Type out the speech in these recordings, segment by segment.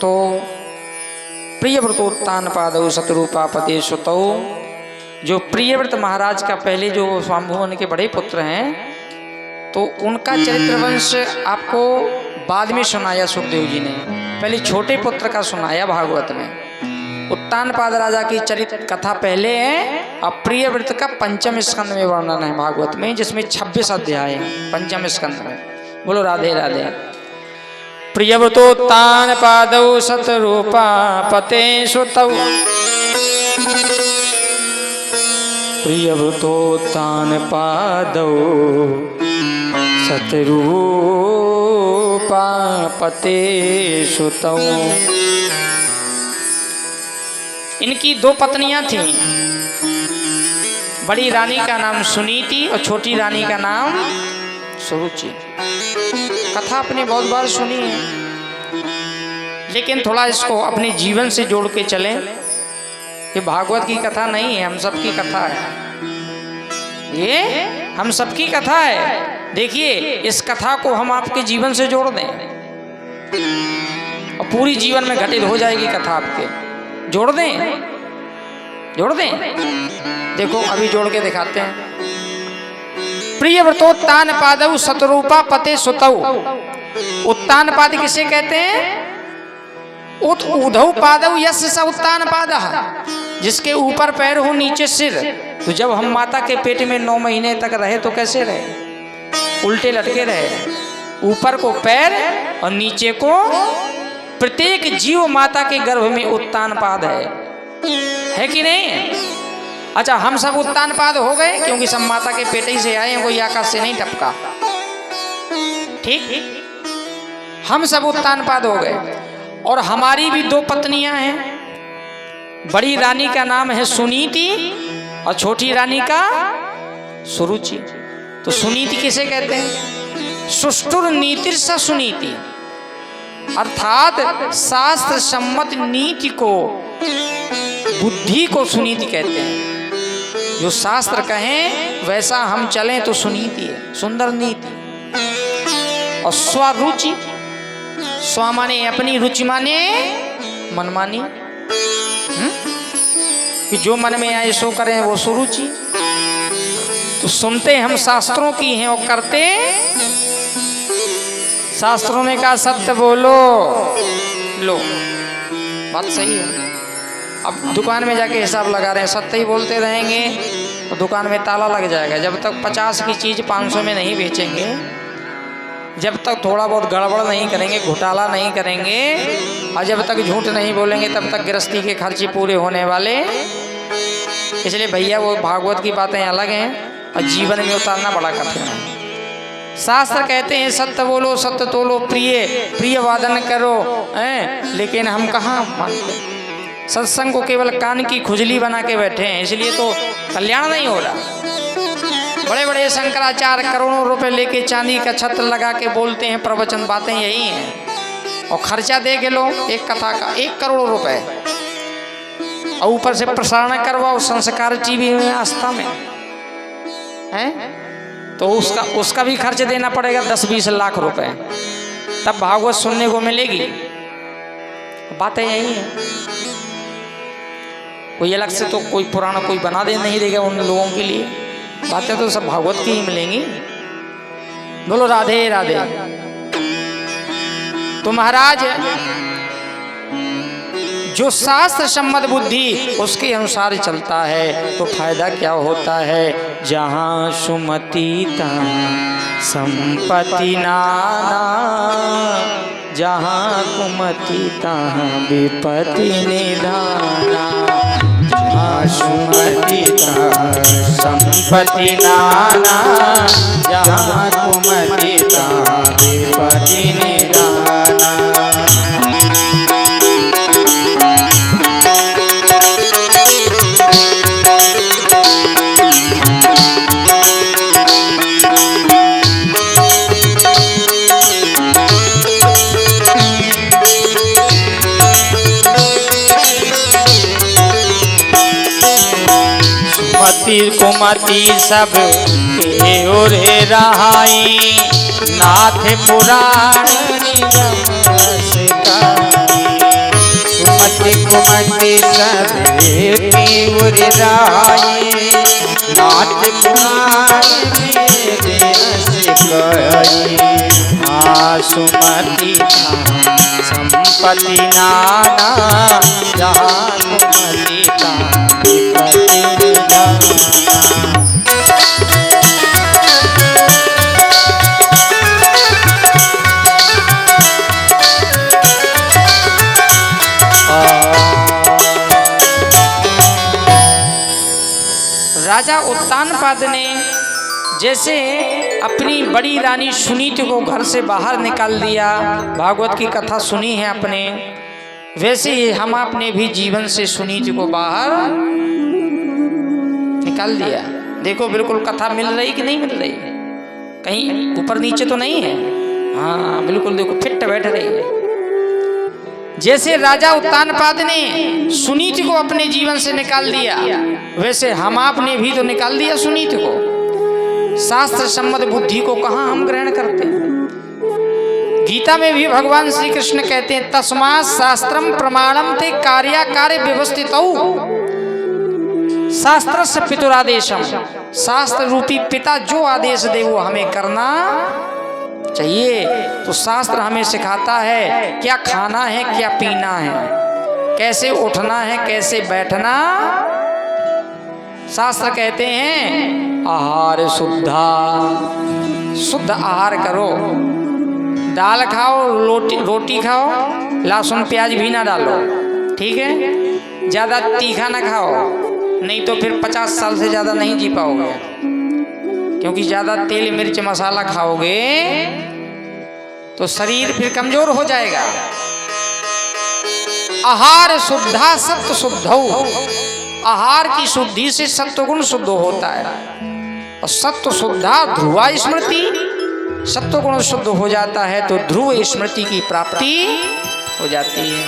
तो प्रियव्रतोत्तान पादौ शतरूपा पते सुतौ, जो प्रियव्रत महाराज का पहले जो स्वाम्भुवन के बड़े पुत्र हैं, तो उनका चरित्रवंश आपको बाद में सुनाया सुखदेव जी ने। पहले छोटे पुत्र का सुनाया भागवत में। उत्तानपाद राजा की चरित्र कथा पहले है, और प्रियव्रत का पंचम स्कंद में वर्णन है भागवत में, जिसमें 26 अध्याय हैं पंचम स्कंद में। बोलो राधे राधे। प्रियव्रतोत्तानपादौ शतरूपा पते सुतौ, प्रियव्रतोत्तानपादौ शतरूपा पते सुतौ। इनकी दो पत्नियां थीं। बड़ी रानी का नाम सुनीति और छोटी रानी का नाम सुरुचि। कथा अपने बहुत बार सुनी है, लेकिन थोड़ा इसको अपने जीवन से जोड़ के चलें। ये भागवत की कथा नहीं है, हम सबकी कथा है। ये हम सबकी कथा है। देखिए, इस कथा को हम आपके जीवन से जोड़ दें और पूरी जीवन में घटित हो जाएगी कथा आपके। जोड़ दें, जोड़ दें। देखो अभी जोड़ के दिखाते हैं। प्रियव्रतोत्तानपादौ शतरूपा पते सुतौ। उत्तानपाद किसे कहते हैं? उत ऊर्ध्व पादौ यस्य स उत्तानपादः, जिसके ऊपर पैर हो नीचे सिर। तो जब हम माता के पेट में 9 महीने तक रहे तो कैसे रहे? उल्टे लटके रहे। ऊपर को पैर और नीचे को, प्रत्येक जीव माता के गर्भ में उत्तानपाद है कि नहीं? अच्छा, हम सब उत्तानपाद हो गए क्योंकि सब माता के पेट ही से आए हैं, कोई आकाश से नहीं टपका। ठीक, हम सब उत्तानपाद हो गए। और हमारी भी 2 पत्नियां हैं। बड़ी रानी का नाम है सुनीति और छोटी रानी का सुरुचि। तो सुनीति किसे कहते हैं? सुष्ठुर नीतिर्स सुनीति, अर्थात शास्त्र सम्मत नीति को, बुद्धि को सुनीति कहते हैं। जो शास्त्र कहें वैसा हम चलें तो सुनीति है, सुंदर नीति। और स्वरुचि, स्व माने अपनी, रुचि माने मनमानी, कि जो मन में आए सो करें, वो सुरुचि। तो सुनते हम शास्त्रों की हैं और करते, शास्त्रों ने कहा सत्य बोलो, लो बात सही है। अब दुकान में जाके हिसाब लगा रहे हैं, सत्य ही बोलते रहेंगे तो दुकान में ताला लग जाएगा। जब तक 50 की चीज़ 500 में नहीं बेचेंगे, जब तक थोड़ा बहुत गड़बड़ नहीं करेंगे, घोटाला नहीं करेंगे, और जब तक झूठ नहीं बोलेंगे, तब तक गृहस्थी के खर्चे पूरे होने वाले। इसलिए भैया वो भागवत की बातें अलग हैं और जीवन में उतारना बड़ा कठिन है। शास्त्र कहते हैं सत्य बोलो, सत्य तोलो, प्रिय वादन करो, लेकिन हम कहाँ मानते? सत्संग को केवल कान की खुजली बना के बैठे हैं, इसलिए तो कल्याण नहीं हो रहा। बड़े बड़े शंकराचार्य करोड़ों रुपए लेके चांदी का छत्र लगा के बोलते हैं प्रवचन, बातें यही हैं। और खर्चा दे के लो एक कथा का 1 करोड़ रुपए, और ऊपर से प्रसारण करवाओ संस्कार टीवी में, आस्था में है, तो उसका भी खर्च देना पड़ेगा 10-20 लाख रुपए, तब भागवत सुनने को मिलेगी। बातें यही हैं। कोई अलग से तो कोई पुराना कोई बना दे नहीं देगा उन लोगों के लिए। बातें तो सब भागवत की ही मिलेंगी। बोलो राधे राधे। तो महाराज, जो शास्त्र सम्मत बुद्धि उसके अनुसार चलता है तो फायदा क्या होता है? जहाँ सुमति तहाँ संपत्ति नाना, जहाँ कुमति तहाँ विपत्ति निधाना। जहाँ सुमति तहाँ संपत्ति नाना, जहाँ कुमति तहाँ विपत्ति निधाना। कुमति सब के ओरे रहाई, नाथ पुराण निगम सिकाई। के सदे पीवर राये नाच कुमार मेरे असकाये सुमति संपत्ति नाना जहाँ सुमति राजा उत्तानपाद ने जैसे अपनी बड़ी रानी सुनीति को घर से बाहर निकाल दिया, भागवत की कथा सुनी है आपने, वैसे ही हम आपने भी जीवन से सुनीति को बाहर निकाल दिया। देखो बिल्कुल कथा मिल रही कि नहीं मिल रही, कहीं ऊपर नीचे तो नहीं है, हाँ बिल्कुल देखो फिट बैठ रही है। जैसे राजा उत्तानपाद ने सुनीति को अपने जीवन से निकाल दिया, वैसे हम आपने भी तो निकाल दिया सुनीति को। शास्त्र सम्मत बुद्धि को कहाँ हम ग्रहण करते हैं। गीता में भी भगवान श्री कृष्ण कहते हैं तस्मात् शास्त्रम प्रमाणम ते कार्याकार्य व्यवस्थितौ शास्त्रस्य पितुरादेशम। शास्त्र रूपी पिता जो आदेश दे वो हमें करना चाहिए। तो शास्त्र हमें सिखाता है क्या खाना है क्या पीना है, कैसे उठना है कैसे बैठना। शास्त्र कहते हैं आहार शुद्धा, शुद्ध आहार करो, दाल खाओ रोटी खाओ, लहसुन प्याज भी ना डालो, ठीक है, ज़्यादा तीखा ना खाओ, नहीं तो फिर 50 साल से ज़्यादा नहीं जी पाओगे, क्योंकि ज़्यादा तेल मिर्च मसाला खाओगे तो शरीर फिर कमजोर हो जाएगा। आहार शुद्धा सत्व शुद्धौ, आहार की शुद्धि से सत्वगुण शुद्ध होता है, और सत्व शुद्धा ध्रुवा स्मृति, सत्वगुण शुद्ध हो जाता है तो ध्रुव स्मृति की प्राप्ति हो जाती है।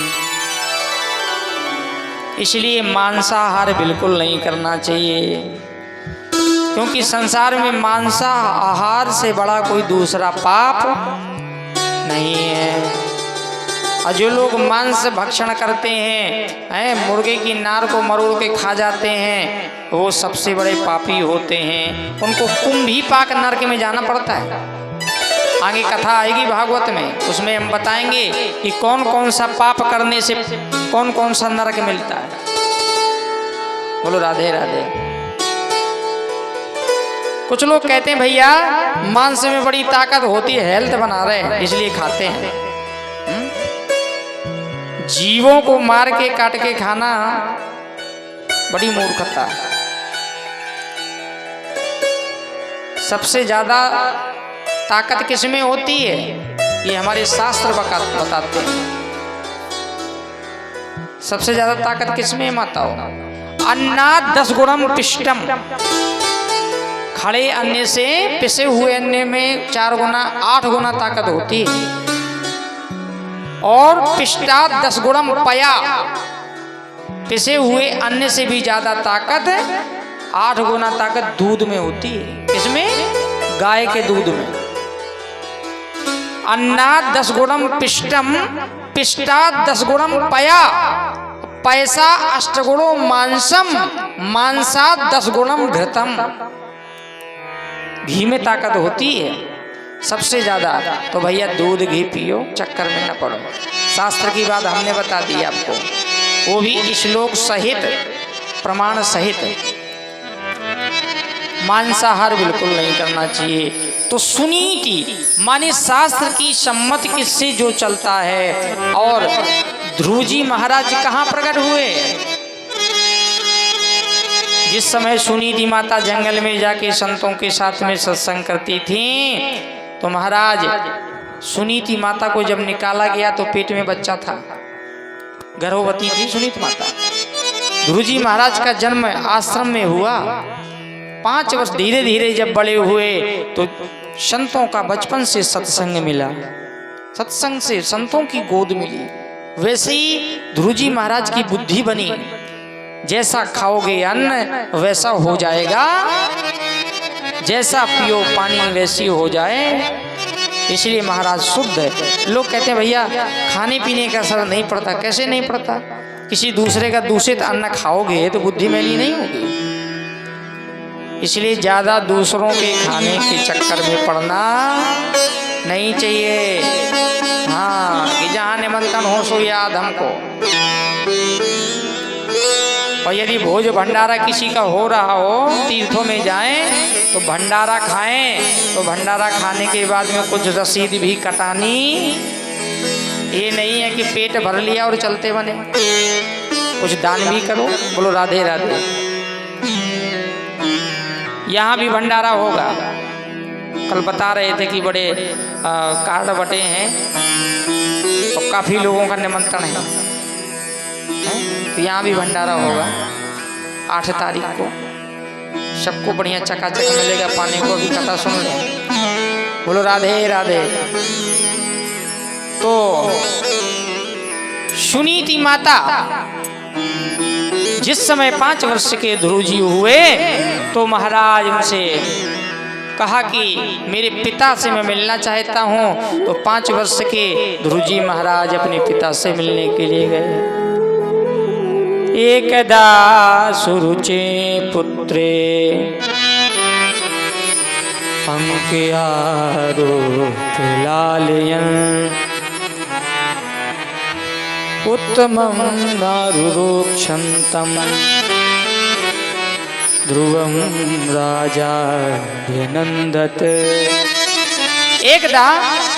इसलिए मांसाहार बिल्कुल नहीं करना चाहिए, क्योंकि संसार में मांसाहार से बड़ा कोई दूसरा पाप नहीं है। और जो लोग मांस भक्षण करते हैं, मुर्गे की नार को मरोड़ के खा जाते हैं, वो सबसे बड़े पापी होते हैं। उनको कुंभी पाक नरक में जाना पड़ता है। आगे कथा आएगी भागवत में, उसमें हम बताएंगे कि कौन कौन सा पाप करने से कौन कौन सा नरक मिलता है। बोलो राधे राधे। कुछ लोग कहते हैं भैया मांस में बड़ी ताकत होती है, हेल्थ बना रहे हैं इसलिए खाते हैं। जीवों को मार के काट के खाना बड़ी मूर्खता है। सबसे ज्यादा ताकत किसमें होती है, ये हमारे शास्त्र बताते हैं। सबसे ज्यादा ताकत किसमें माताओ? अन्नाद 10 गुणम पिष्टम, खड़े अन्न से पिसे हुए अन्न में 4 गुना 8 गुना ताकत होती है। और पिष्टाद 10 गुणम पया, पिसे हुए अन्न से भी ज्यादा ताकत 8 गुना ताकत दूध में होती है। किसमें? गाय के दूध में। अन्नाद 10 गुणम पिष्टम, पिष्टाद 10 गुणम पया, पैसा 8 गुणो मांसम, मांसाद 10 गुणम घृतम। घी में ताकत होती है सबसे ज्यादा, तो भैया दूध घी पियो, चक्कर में न पड़ो। शास्त्र की बात हमने बता दी आपको, वो भी श्लोक सहित प्रमाण सहित। मांसाहार बिल्कुल नहीं करना चाहिए। तो सुनीति माने शास्त्र की सम्मत किससे जो चलता है। और ध्रुव जी महाराज कहाँ प्रकट हुए? जिस समय सुनीति माता जंगल में जाके संतों के साथ में सत्संग करती थी, तो महाराज सुनीति माता को जब निकाला गया तो पेट में बच्चा था, गर्भवती थी सुनीति माता। ध्रुव जी महाराज का जन्म आश्रम में हुआ। 5 वर्ष धीरे धीरे जब बड़े हुए तो संतों का बचपन से सत्संग मिला, सत्संग से संतों की गोद मिली। वैसे ही ध्रुव जी महाराज की बुद्धि बनी, जैसा खाओगे अन्न वैसा हो जाएगा, जैसा पियो पानी वैसी हो जाए। इसलिए महाराज शुद्ध है। लोग कहते हैं भैया खाने पीने का असर नहीं पड़ता। कैसे नहीं पड़ता? किसी दूसरे का दूषित अन्न खाओगे तो बुद्धि मैली नहीं होगी। इसलिए ज्यादा दूसरों के खाने के चक्कर में पड़ना नहीं चाहिए। हाँ, कि जहाँ निमंत्रण हो सो याद हमको। और यदि भोज भंडारा किसी का हो रहा हो, तीर्थों में जाएं तो भंडारा खाएं, तो भंडारा खाने के बाद में कुछ रसीद भी कटानी। ये नहीं है कि पेट भर लिया और चलते बने, कुछ दान भी करो। बोलो राधे राधे। यहाँ भी भंडारा होगा। कल बता रहे थे कि बड़े कार्ड बटे हैं और काफी लोगों का निमंत्रण है, तो यहाँ भी भंडारा होगा 8 तारीख को। सबको बढ़िया चकाचक मिलेगा, पानी को भी कथा सुन ले। बोलो राधे राधे। तो सुनीति माता जिस समय 5 वर्ष के ध्रुव जी हुए तो महाराज उनसे कहा कि मेरे पिता से मैं मिलना चाहता हूँ। तो 5 वर्ष के ध्रुव जी महाराज अपने पिता से मिलने के लिए गए। एकदा सुरुचे पुत्रे अंक्यारोप लालयन् उत्तमं नारुरोक्षन्तं ध्रुवं राजा अभिनंदत। एकदा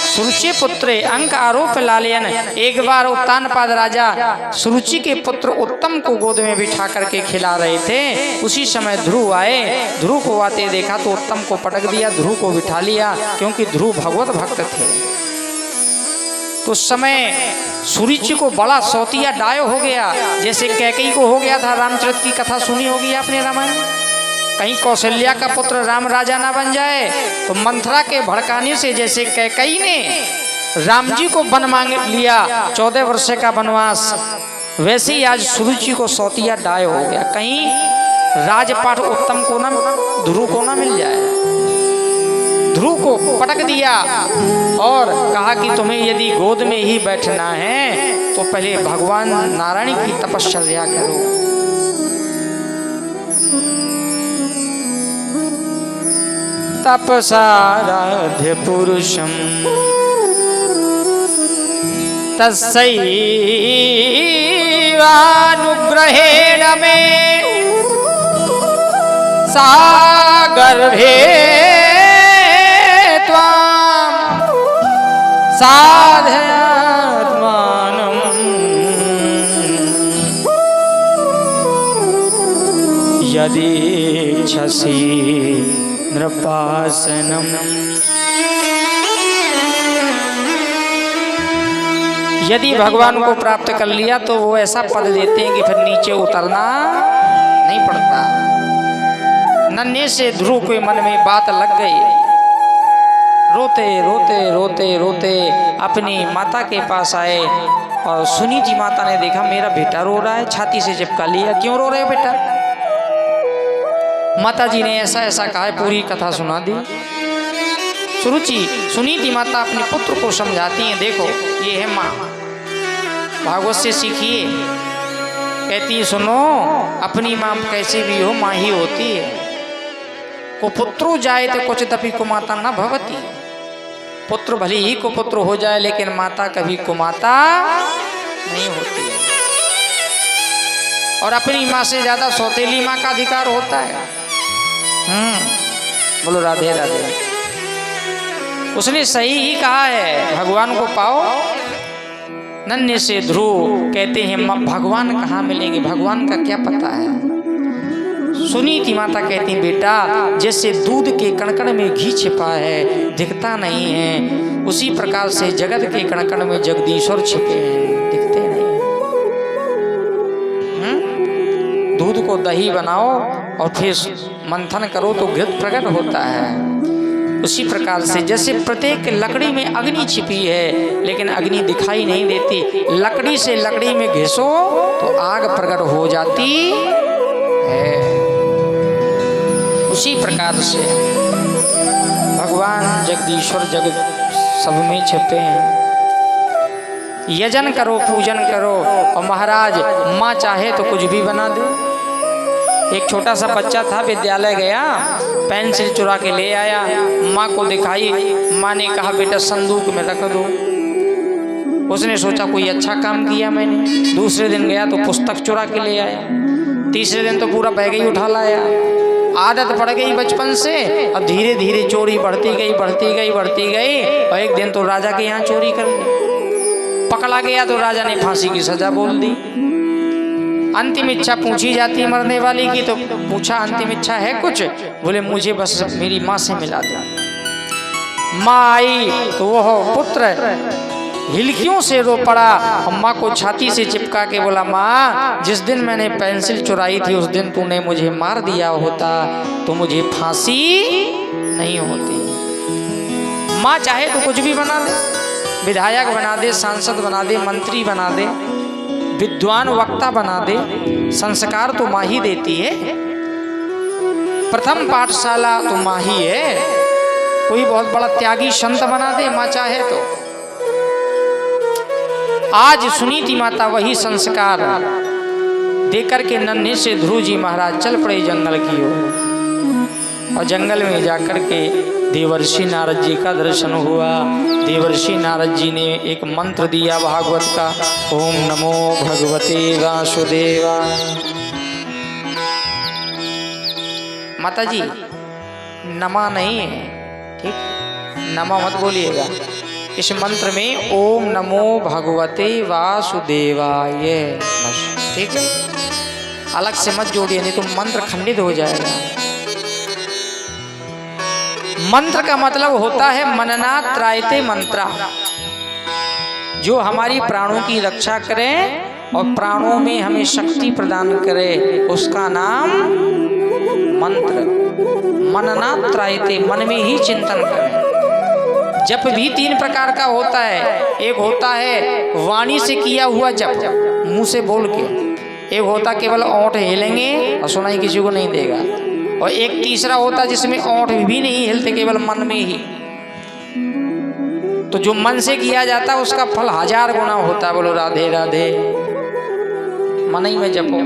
सुरुचि पुत्र अंक आरोप लालयन, एक बार उत्तानपाद राजा सुरुचि के पुत्र उत्तम को गोद में बिठा करके खिला रहे थे। उसी समय ध्रुव आए। ध्रुव को आते देखा तो उत्तम को पटक दिया, ध्रुव को बिठा लिया, क्योंकि ध्रुव भगवत भक्त थे। तो उस समय सुरुचि को बड़ा सौतिया डायो हो गया, जैसे कैकेयी को हो गया था। रामचरित की कथा सुनी होगी आपने रामायण। कहीं कौशल्या का पुत्र राम राजा ना बन जाए, तो मंथरा के भड़काने से जैसे कैकेयी ने राम जी को वन मांग लिया 14 वर्ष का वनवास, वैसे ही आज सुरुचि को सौतिया डाय हो गया। कहीं राजपाट उत्तम को ना, ध्रुव को ना मिल जाए। ध्रुव को पटक दिया और कहा कि तुम्हें यदि गोद में ही बैठना है तो पहले भगवान नारायण की तपश्चर्या करो। तपसाराध्य पुरुषम तस्सैवानुग्रहेण मे सागर्भे त्वां साधयात्मानं यदीच्छसि नृपासनम। यदि भगवान को प्राप्त कर लिया तो वो ऐसा पद देते हैं कि फिर नीचे उतरना नहीं पड़ता। नन्हे से ध्रुव के मन में बात लग गई। रोते रोते रोते रोते अपनी माता के पास आए और सुनीति माता ने देखा मेरा बेटा रो रहा है, छाती से चिपका लिया। क्यों रो रहे हो बेटा? माता जी ने ऐसा ऐसा कहा है, पूरी कथा सुना दी। सुनीति माता अपने पुत्र को समझाती हैं, देखो ये है माँ, भागवत से सीखिए। कहती है सुनो, अपनी माँ कैसे भी हो माँ ही होती है। को पुत्रो जाए तो कुछ तभी कुमाता न भवती। पुत्र भले ही को पुत्र हो जाए लेकिन माता कभी कुमाता नहीं होती है। और अपनी माँ से ज्यादा सौतेली माँ का अधिकार होता है। बोलो राधे राधे। उसने सही ही कहा है, भगवान को पाओ। नन्हे से ध्रुव कहते हैं भगवान कहाँ मिलेंगे, भगवान का क्या पता है। सुनीति माता कहती बेटा जैसे दूध के कणकण में घी छिपा है दिखता नहीं है, उसी प्रकार से जगत के कणकण में जगदीश्वर छिपे हैं, दिखते नहीं। दूध को दही बनाओ और फिर मंथन करो तो घृत प्रकट होता है। उसी प्रकार से जैसे प्रत्येक लकड़ी में अग्नि छिपी है लेकिन अग्नि दिखाई नहीं देती, लकड़ी से लकड़ी में घिसो तो आग प्रकट हो जाती है। उसी प्रकार से भगवान जगदीश्वर जगत सब में छिपे हैं। यजन करो, पूजन करो। और महाराज माँ चाहे तो कुछ भी बना दे। एक छोटा सा बच्चा था, विद्यालय गया, पेंसिल चुरा के ले आया, माँ को दिखाई। माँ ने कहा बेटा संदूक में रख दो। उसने सोचा कोई अच्छा काम किया मैंने। दूसरे दिन गया तो पुस्तक चुरा के ले आया। तीसरे दिन तो पूरा बैग ही उठा लाया। आदत पड़ गई बचपन से। अब धीरे धीरे चोरी बढ़ती गई, बढ़ती गई, बढ़ती गई। और एक दिन तो राजा के यहाँ चोरी कर ली। पकड़ा गया तो राजा ने फांसी की सजा बोल दी। अंतिम इच्छा पूछी जाती मरने वाली की, तो पूछा अंतिम इच्छा है कुछ? बोले मुझे बस मेरी माँ से मिला दो। माँ आई तो वो पुत्र हिलकियों से रो पड़ा। अम्मा को छाती से चिपका के बोला माँ, जिस दिन मैंने पेंसिल चुराई थी उस दिन तूने मुझे मार दिया होता तो मुझे फांसी नहीं होती। माँ चाहे तो कुछ भी बना दे, विधायक बना दे, सांसद बना दे, मंत्री बना दे, विद्वान वक्ता बना दे। संस्कार तो माँ ही देती है। प्रथम पाठशाला तो माँ ही है। कोई बहुत बड़ा त्यागी संत बना दे माँ चाहे तो। आज सुनीति माता वही संस्कार देकर के नन्हे से ध्रुव जी महाराज चल पड़े जंगल की ओर। और जंगल में जाकर के देवर्षि नारद जी का दर्शन हुआ। देवर्षि नारद जी ने एक मंत्र दिया भागवत का, ओम नमो भगवते वासुदेवाय। माता जी नमा नहीं है, ठीक, नमा मत बोलिएगा। इस मंत्र में ओम नमो भगवते वासुदेवाय, ठीक है, अलग से मत जोड़िए नहीं तो मंत्र खंडित हो जाएगा। मंत्र का मतलब होता है मननात् त्रायते मंत्रा, जो हमारी प्राणों की रक्षा करे और प्राणों में हमें शक्ति प्रदान करे, उसका नाम मंत्र। मननात् त्रायते, मन में ही चिंतन करें। जप भी तीन प्रकार का होता है। एक होता है वाणी से किया हुआ जप, मुंह से बोल के। एक होता केवल ओंठ हिलेंगे और सुनाई किसी को नहीं देगा। और एक तीसरा होता जिसमें ओंठ भी नहीं हिलते, केवल मन में ही। तो जो मन से किया जाता है उसका फल 1000 गुना होता है। बोलो राधे राधे। मन ही में जपो,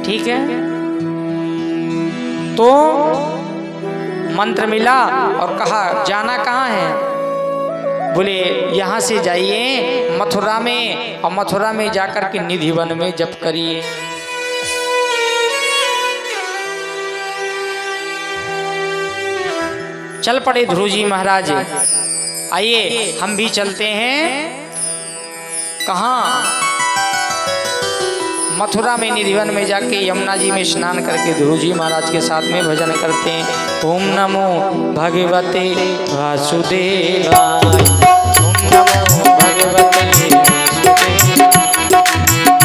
ठीक है। तो मंत्र मिला और कहा जाना कहाँ है? बोले यहाँ से जाइए मथुरा में, और मथुरा में जाकर के निधिवन में जप करिए। चल पड़े ध्रुव जी महाराज। आइए हम भी चलते हैं। कहाँ? मथुरा में निधिवन में जाके यमुना जी में स्नान करके ध्रुव जी महाराज के साथ में भजन करते हैं। ओम नमो भगवते वासुदेवाय, ओम नमो भगवते वासुदेवाय,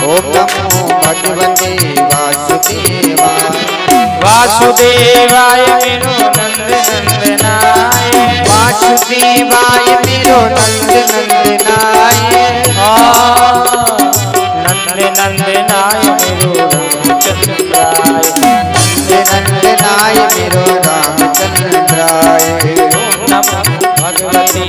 ओम नमो भगवते वासुदेवाय। वासुदेवाय मेरो नंद नंदनाय, वासुदेवाय मेरो नंद नंदनाय। नंद नंदनाय मेरो रामचंद्राय, नंदनाय मेरो रामचंद्राय। नमो भगवते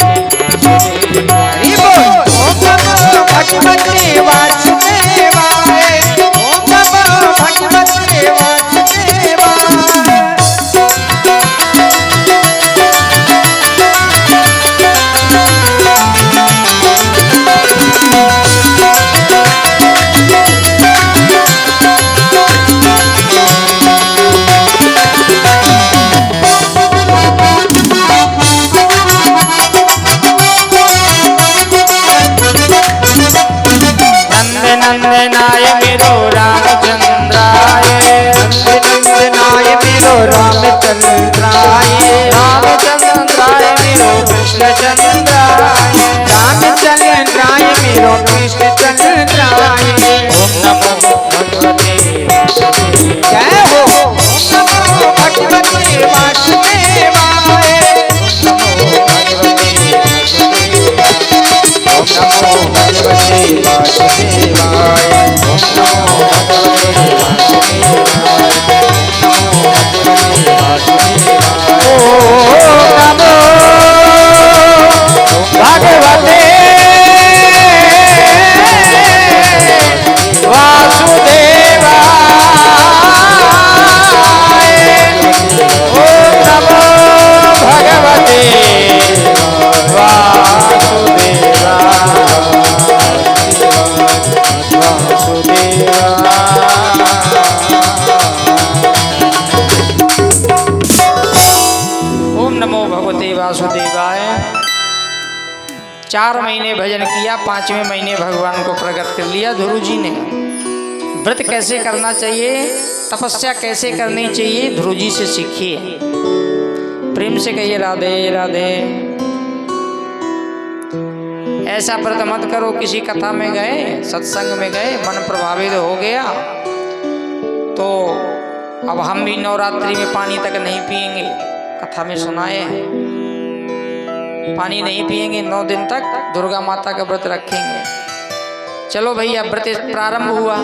महीने भजन किया, 5वें महीने भगवान को प्रकट कर लिया ध्रुव जी ने। व्रत कैसे करना चाहिए, तपस्या कैसे करनी चाहिए, ध्रुव जी से सीखिए। प्रेम से कहिए राधे राधे। ऐसा व्रत मत करो, किसी कथा में गए, सत्संग में गए, मन प्रभावित हो गया तो अब हम भी नवरात्रि में पानी तक नहीं पिएंगे। कथा में सुनाए हैं, पानी नहीं पिएंगे 9 दिन तक, दुर्गा माता का व्रत रखेंगे। चलो भैया, व्रत प्रारंभ हुआ,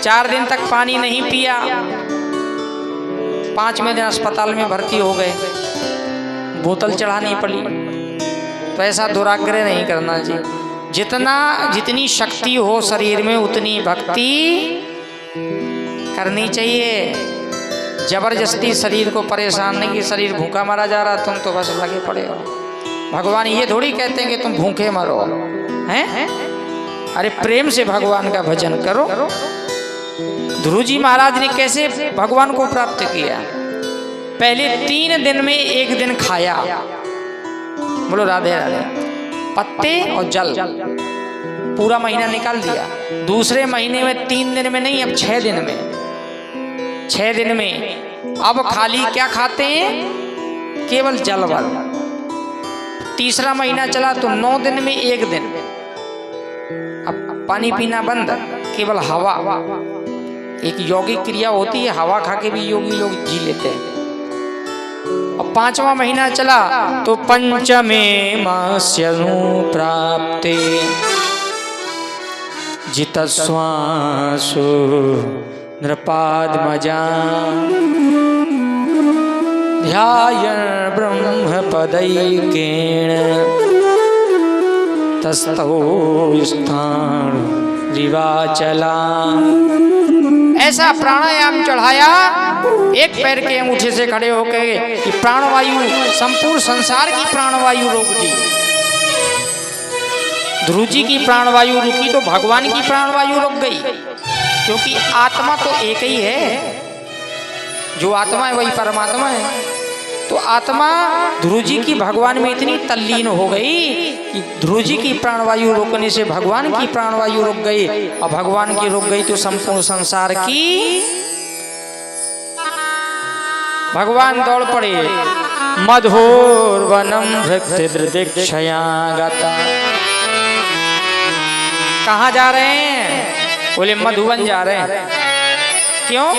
4 दिन तक पानी नहीं पिया, 5वें दिन अस्पताल में भर्ती हो गए, बोतल चढ़ानी पड़ी। तो ऐसा दुराग्रह नहीं करना चाहिए। जितनी शक्ति हो शरीर में उतनी भक्ति करनी चाहिए। जबरदस्ती शरीर को परेशान नहीं, कि शरीर भूखा मारा जा रहा, तुम तो बस लगे पड़े हो। भगवान ये थोड़ी कहते हैं कि तुम भूखे मरो, हैं? अरे प्रेम से भगवान का भजन करो। ध्रुव जी महाराज ने कैसे भगवान को प्राप्त किया? पहले 3 दिन में 1 दिन खाया, बोलो राधे राधे, पत्ते और जल, पूरा महीना निकाल दिया। दूसरे महीने में 3 दिन में नहीं, अब 6 दिन में, 6 दिन में अब खाली क्या खाते हैं? केवल जल भर। तीसरा महीना चला तो 9 दिन में 1 दिन, अब पानी पीना बंद, केवल हवा। एक यौगिक क्रिया होती है, हवा खा के भी योगी लोग जी लेते हैं। अब 5वां महीना चला तो पंचमे मास्यनु प्राप्ते जितस्वासु नृपाद्मजा ध्यायन् ब्रह्मपदैकेन तस्थौ स्थान रिवाचला। ऐसा प्राणायाम चढ़ाया, एक पैर के अंगूठे से खड़े होकर कि प्राणवायु, संपूर्ण संसार की प्राणवायु रोक दी। ध्रुव जी की प्राणवायु रुकी तो भगवान की प्राणवायु रुक गई, क्योंकि आत्मा तो एक ही है, जो आत्मा है वही परमात्मा है। तो आत्मा ध्रुव जी की भगवान में इतनी तल्लीन हो गई कि ध्रुव जी की प्राणवायु रोकने से भगवान की प्राणवायु रुक गई, और भगवान की रुक गई तो संपूर्ण संसार की। भगवान दौड़ पड़े, मधुर्वनम भृत्यदृदिक्षया गता। कहाँ जा रहे हैं? बोले मधुवन जा रहे हैं। क्यों?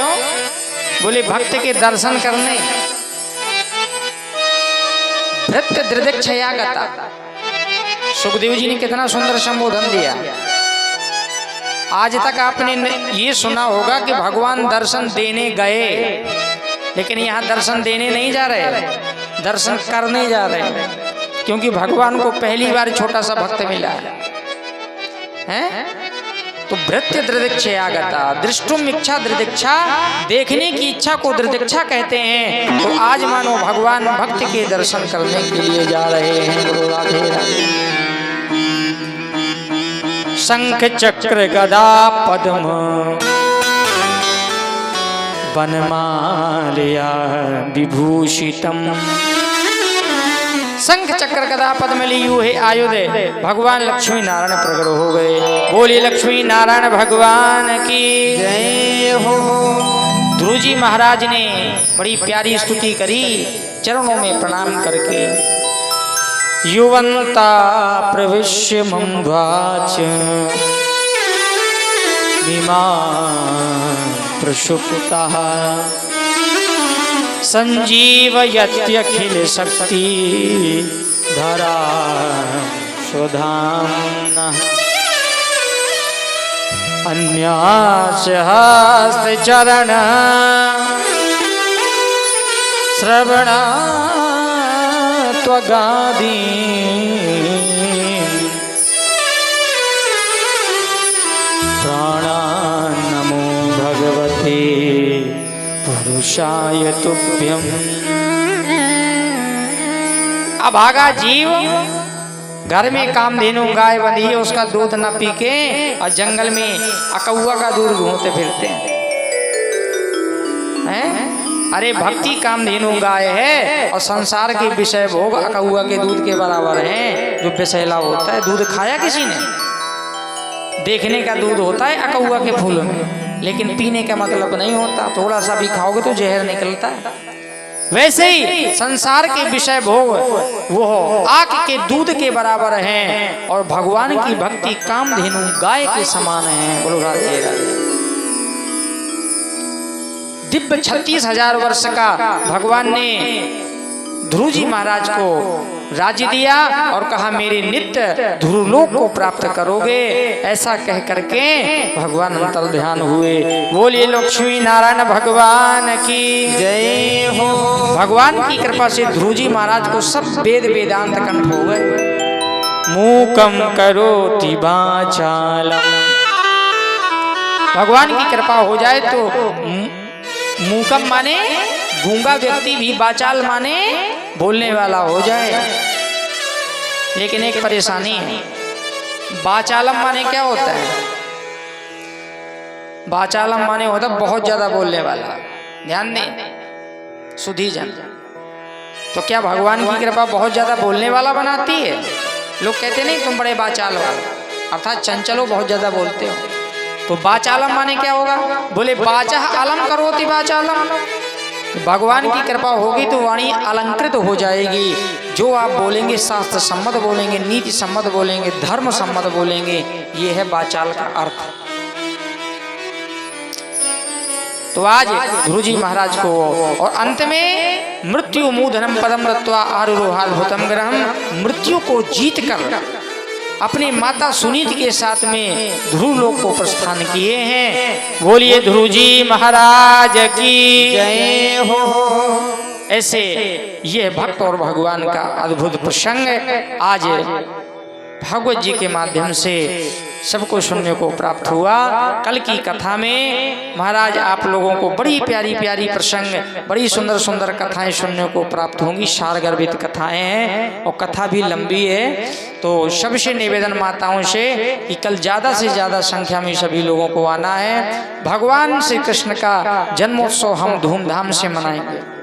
बोले भक्त के दर्शन करने। भृत्य दृदिक्षया गता। सुखदेव जी ने कितना सुंदर संबोधन दिया। आज तक आपने ये सुना होगा कि भगवान दर्शन देने गए, लेकिन यहाँ दर्शन देने नहीं जा रहे, दर्शन करने जा रहे हैं, क्योंकि भगवान को पहली बार छोटा सा भक्त मिला है। तो भृत्य दृदिक्षया गता, दृष्टुम इच्छा दृदिक्षा, देखने की इच्छा को दृदिक्षा कहते हैं। तो आज मानो भगवान भक्त के दर्शन करने के लिए जा रहे हैं। गुरु राधे राधे। शंख चक्र गदा पद्म वनमाल्या विभूषितम। शंख चक्र गदा पद्म लियु है आयुध, भगवान लक्ष्मी नारायण प्रकट हो गए। बोलिए लक्ष्मी नारायण भगवान की जय हो। ध्रुव जी महाराज ने बड़ी प्यारी स्तुति करी, चरणों में प्रणाम करके। युवंता प्रविश्य मम्वाच विमान प्रसुप्तः संजीवयत्यखिल शक्ति धरा सुधाम्नः। अन्यास्य हस्तचरण श्रवण त्वगादि प्राणान् नमो भगवते पुरुषाय तुभ्यम्। अब आगा जीव घर में कामधेनु गाय बंधी है, उसका दूध न पी के और जंगल में अकौआ का दूध घूमते फिरते हैं। अरे भक्ति कामधेनु गाय है और संसार के विषय भोग अकहुआ के दूध के बराबर हैं। जो विषैला होता है, दूध खाया किसी ने? देखने का दूध होता है अकहुआ के फूल में, लेकिन पीने का मतलब नहीं होता। थोड़ा सा भी खाओगे तो जहर निकलता है। वैसे ही संसार के विषय भोग वो आग के दूध के बराबर हैं और भगवान की भक्ति कामधेनु गाय के समान है। बोलो राधे राधे। दिव्य 36,000 वर्ष का भगवान ने ध्रुव जी महाराज को राज्य दिया और कहा मेरे नित्य ध्रुवलोक को प्राप्त करोगे। ऐसा कह करके भगवान अंतर ध्यान हुए। बोलिए लक्ष्मी नारायण भगवान की जय हो। भगवान की कृपा से ध्रुव जी महाराज को सब वेद वेदांत कंठ हो गए। मूकम करोति वाचालम, भगवान की कृपा हो जाए तो मूकम माने गूंगा व्यक्ति भी वाचाल माने बोलने वाला हो जाए। लेकिन एक परेशानी है, वाचालम माने क्या होता है? वाचालम माने होता है बहुत ज्यादा बोलने वाला। ध्यान दें सुधी जन, तो क्या भगवान की कृपा बहुत ज्यादा बोलने वाला बनाती है? लोग कहते नहीं तुम बड़े वाचाल वाले, अर्थात चंचलो बहुत ज्यादा बोलते हो। तो वाचालम माने क्या होगा? बोले वाचा अलम करोति वाचालम, भगवान की कृपा होगी तो वाणी अलंकृत हो जाएगी। जो आप बोलेंगे शास्त्र सम्मत बोलेंगे, नीति सम्मत बोलेंगे, धर्म सम्मत बोलेंगे। ये है वाचाल का अर्थ। तो आज ध्रुव जी महाराज को और अंत में मृत्यु मूधनम पदम रत्वा आरुरोहाल भूतम ग्रहम, मृत्यु को जीत कर अपनी माता सुनीत के साथ में ध्रुव लोक को प्रस्थान किए हैं। बोलिए ध्रुव जी महाराज की जय हो। ऐसे यह भक्त और भगवान का अद्भुत प्रसंग आज भागवत जी के माध्यम से सबको सुनने को प्राप्त हुआ। कल की कथा में महाराज आप लोगों को बड़ी प्यारी प्यारी प्रसंग, बड़ी सुंदर सुंदर कथाएं सुनने को प्राप्त होंगी। सारगर्भित कथाएं हैं और कथा भी लंबी है। तो सबसे निवेदन माताओं से कि कल ज़्यादा से ज़्यादा संख्या में सभी लोगों को आना है। भगवान श्री कृष्ण का जन्मोत्सव हम धूमधाम से मनाएंगे।